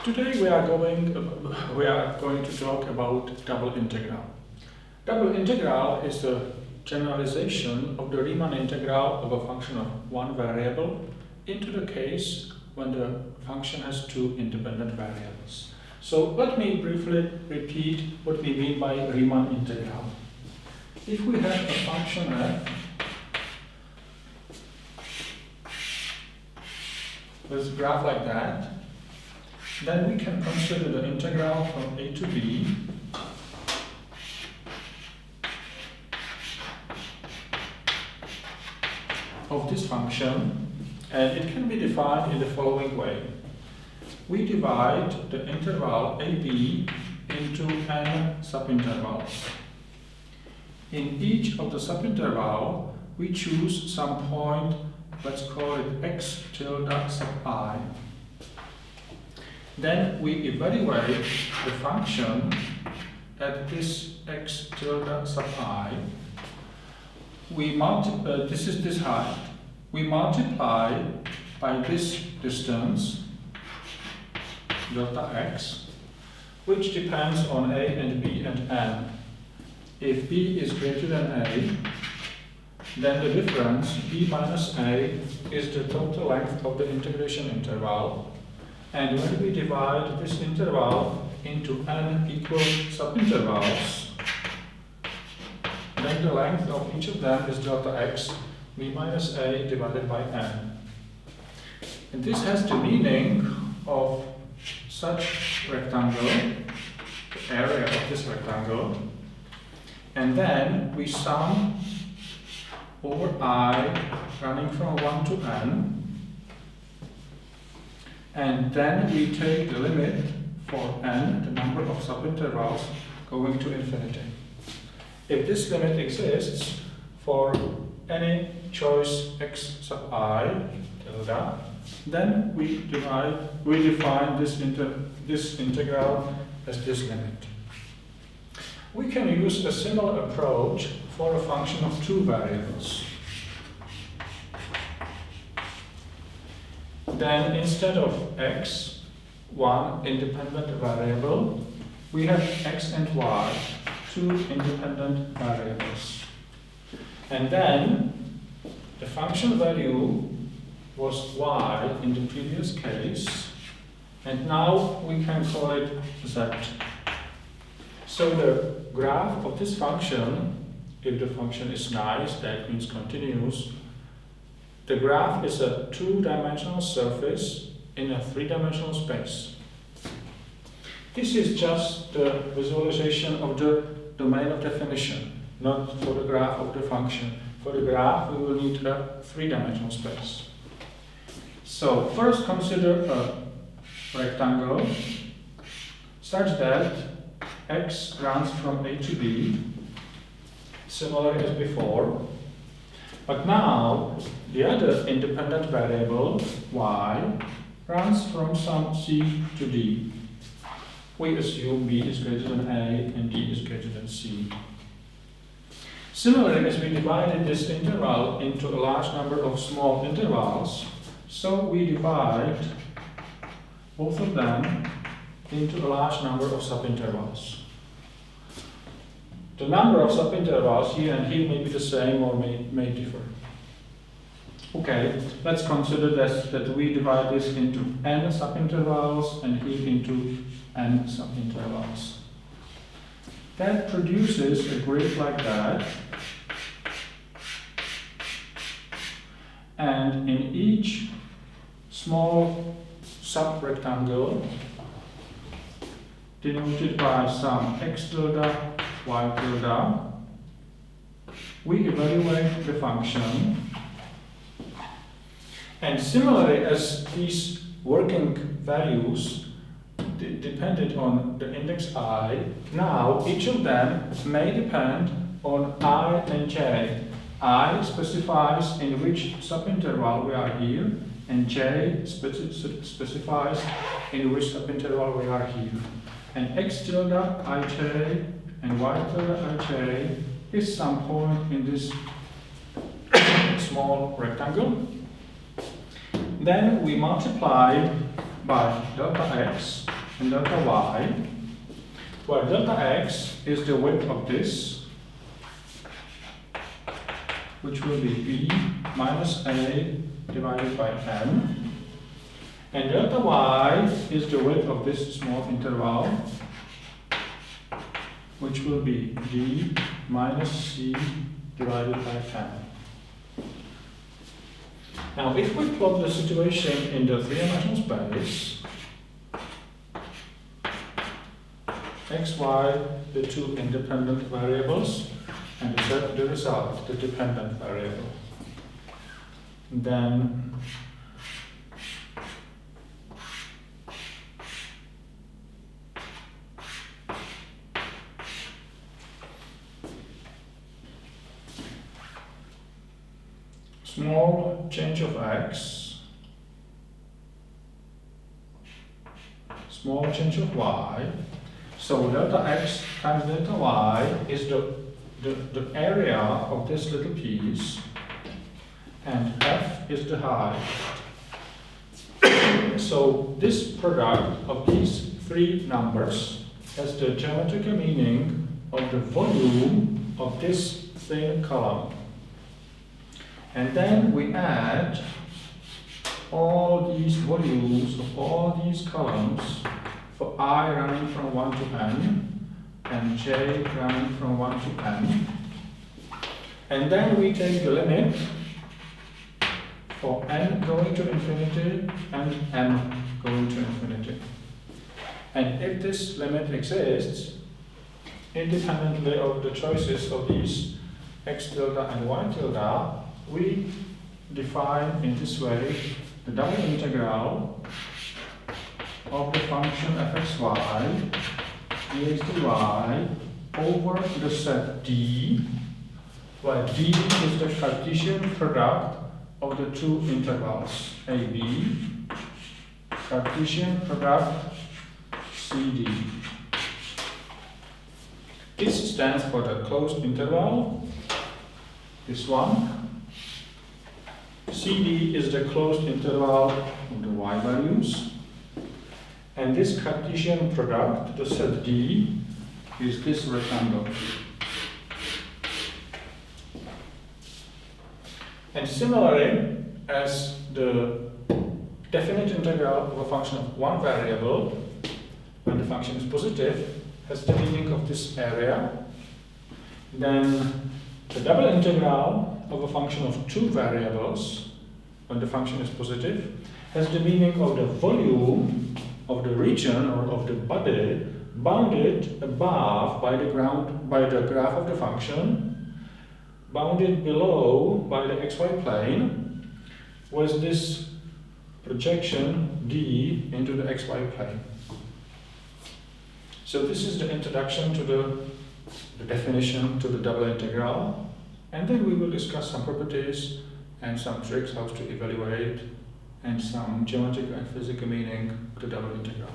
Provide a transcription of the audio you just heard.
Today we are going to talk about double integral. Double integral is a generalization of the Riemann integral of a function of one variable into the case when the function has two independent variables. So let me briefly repeat what we mean by Riemann integral. If we have a function f with a graph like that, then we can consider the integral from a to b of this function, and it can be defined in the following way. We divide the interval ab into n subintervals. In each of the subinterval, we choose some point, let's call it x tilde sub I. Then we evaluate the function at this x tilde sub I. This is this height. We multiply by this distance, delta x, which depends on a and b and n. If b is greater than a, then the difference b minus a is the total length of the integration interval. And when we divide this interval into n equal subintervals, then the length of each of them is delta x, b minus a divided by n. And this has the meaning of such rectangle, the area of this rectangle, and then we sum over I running from 1 to n, and then we take the limit for n, the number of subintervals, going to infinity. If this limit exists for any choice x sub I tilde, then we define this integral as this limit. We can use a similar approach for a function of two variables. Then instead of x, one independent variable, we have x and y, two independent variables. And then the function value was y in the previous case, and now we can call it z. So the graph of this function, if the function is nice, that means continuous, the graph is a two-dimensional surface in a three-dimensional space. This is just the visualization of the domain of definition, not for the graph of the function. For the graph, we will need a three-dimensional space. So first consider a rectangle such that x runs from a to b, similar as before. But now, the other independent variable, y, runs from some c to d. We assume b is greater than a and d is greater than c. Similarly, as we divided this interval into a large number of small intervals, so we divide both of them into a large number of subintervals. The number of subintervals here and here may be the same or may differ. Okay, let's consider that we divide this into n subintervals and here into n subintervals. That produces a grid like that, and in each small subrectangle denoted by some x tilde, y tilde, we evaluate the function. And similarly, as these working values depended on the index I, now each of them may depend on I and j. I specifies in which subinterval we are here, and j specifies in which subinterval we are here. And x tilde ij and y tilde ij is some point in this small rectangle. Then we multiply by delta x and delta y, where delta x is the width of this, which will be b minus a divided by n, and delta y is the width of this small interval, which will be d minus c divided by n. Now, if we plot the situation in the three-dimensional space, x, y, the two independent variables, and the result, the dependent variable, then small change of x, small change of y. So delta x times delta y is the area of this little piece, and f is the height. So this product of these three numbers has the geometrical meaning of the volume of this thin column. And then we add all these volumes of all these columns for I running from 1 to n and j running from 1 to n. And then we take the limit for n going to infinity and n going to infinity. And if this limit exists, independently of the choices of these x tilde and y tilde, we define in this way the double integral of the function fxy dx dy over the set D, where D is the Cartesian product of the two intervals AB, Cartesian product CD. This stands for the closed interval, this one. CD is the closed interval of the y values, and this Cartesian product, the set D, is this rectangle. And similarly, as the definite integral of a function of one variable, when the function is positive, has the meaning of this area, then the double integral of a function of two variables, when the function is positive, has the meaning of the volume of the region or of the body bounded above by the graph of the function, bounded below by the xy plane, with this projection d into the xy plane. So this is the introduction to the definition to the double integral, and then we will discuss some properties and some tricks how to evaluate and some geometrical and physical meaning of the double integral.